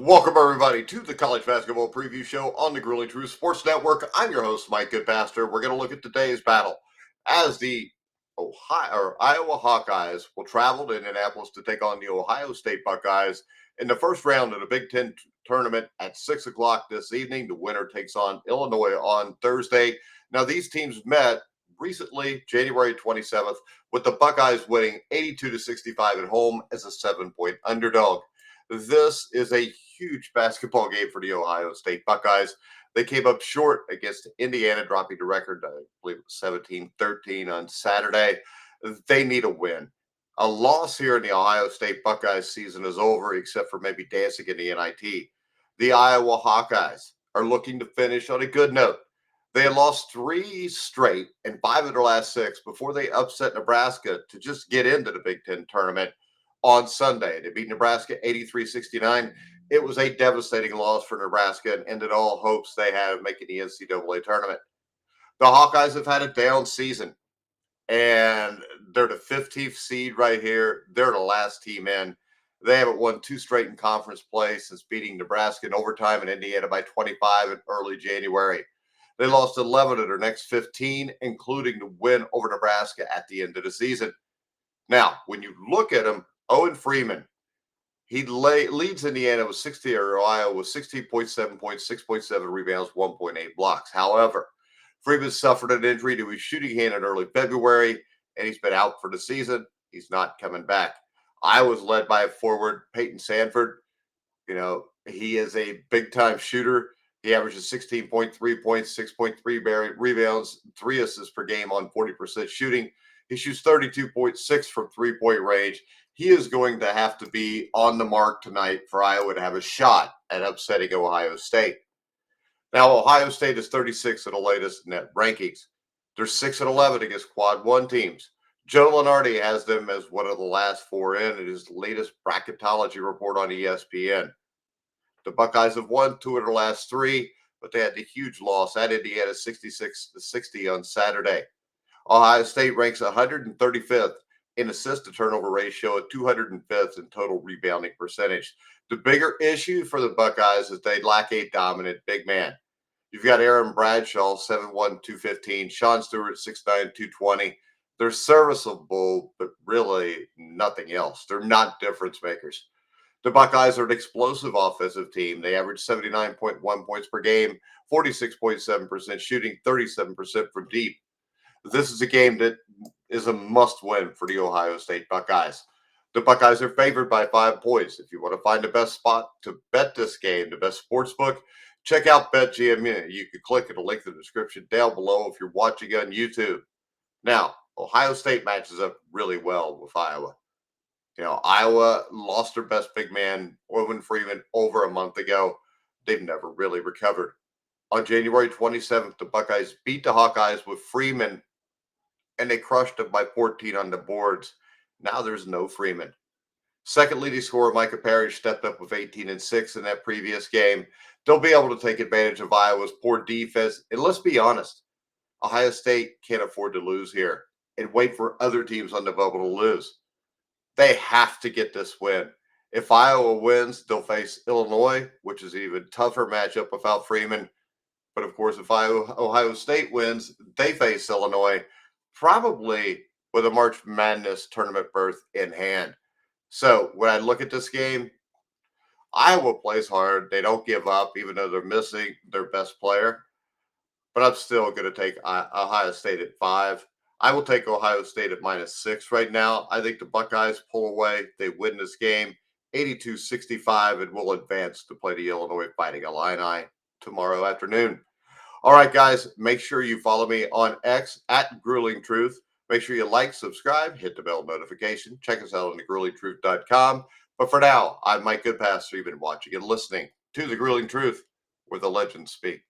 Welcome, everybody, to the College Basketball Preview Show on the Grueling Truth Sports Network. I'm your host, Mike Goodpaster. We're going to look at today's battle as the Iowa Hawkeyes will travel to Indianapolis to take on the Ohio State Buckeyes in the first round of the Big Ten tournament at 6 o'clock this evening. The winner takes on Illinois on Thursday. Now, these teams met recently, January 27th, with the Buckeyes winning 82-65 at home as a 7-point underdog. This is a huge basketball game for the Ohio State Buckeyes. They came up short against Indiana, dropping the record, I believe it was 17-13 on Saturday. They need a win. A loss here in the Ohio State Buckeyes season is over, except for maybe dancing in the NIT. The Iowa Hawkeyes are looking to finish on a good note. They had lost 3 straight and 5 of their last 6 before they upset Nebraska to just get into the Big Ten tournament on Sunday. They beat Nebraska 83-69. It was a devastating loss for Nebraska and ended all hopes they had of making the NCAA tournament. The Hawkeyes have had a down season, and they're the 15th seed right here. They're the last team in. They haven't won 2 straight in conference play since beating Nebraska in overtime and Indiana by 25 in early January. They lost 11 of their next 15, including the win over Nebraska at the end of the season. Now, when you look at them, Owen Freeman, he leads Indiana with 60, or Ohio with 16.7 points, 6.7 rebounds, 1.8 blocks. However, Freeman suffered an injury to his shooting hand in early February, and he's been out for the season. He's not coming back. Iowa's led by a forward, Peyton Sandford. He is a big-time shooter. He averages 16.3 points, 6.3 rebounds, 3 assists per game on 40% shooting. He shoots 32.6 from three-point range. He is going to have to be on the mark tonight for Iowa to have a shot at upsetting Ohio State. Now, Ohio State is 36 in the latest net rankings. They're 6-11 against quad 1 teams. Joe Lunardi has them as one of the last 4 in his latest bracketology report on ESPN. The Buckeyes have won 2 of their last 3, but they had the huge loss at Indiana 66-60 on Saturday. Ohio State ranks 135th in assist-to-turnover ratio at 205th in total rebounding percentage. The bigger issue for the Buckeyes is they lack a dominant big man. You've got Aaron Bradshaw, 7'1", 215, Sean Stewart, 6'9", 220. They're serviceable, but really nothing else. They're not difference makers. The Buckeyes are an explosive offensive team. They average 79.1 points per game, 46.7% shooting, 37% from deep. This is a game that is a must-win for the Ohio State Buckeyes. The Buckeyes are favored by 5 points. If you want to find the best spot to bet this game, the best sportsbook, check out BetGMU. You can click at the link in the description down below if you're watching on YouTube. Now, Ohio State matches up really well with Iowa. Iowa lost their best big man, Owen Freeman, over a month ago. They've never really recovered. On January 27th, the Buckeyes beat the Hawkeyes with Freeman, and they crushed them by 14 on the boards. Now there's no Freeman. Second leading scorer, Micah Parrish, stepped up with 18 and 6 in that previous game. They'll be able to take advantage of Iowa's poor defense. And let's be honest, Ohio State can't afford to lose here and wait for other teams on the bubble to lose. They have to get this win. If Iowa wins, they'll face Illinois, which is an even tougher matchup without Freeman. But of course, if Ohio State wins, they face Illinois, probably with a March Madness tournament berth in hand. So when I look at this game, Iowa plays hard. They don't give up, even though they're missing their best player. But I'm still going to take Ohio State at 5. I will take Ohio State at -6 right now. I think the Buckeyes pull away. They win this game 82-65 and will advance to play the Illinois Fighting Illini tomorrow afternoon. All right, guys, make sure you follow me on X at Grueling Truth. Make sure you like, subscribe, hit the bell notification. Check us out on thegruelingtruth.com. But for now, I'm Mike Goodpaster. You've been watching and listening to The Grueling Truth, where the legends speak.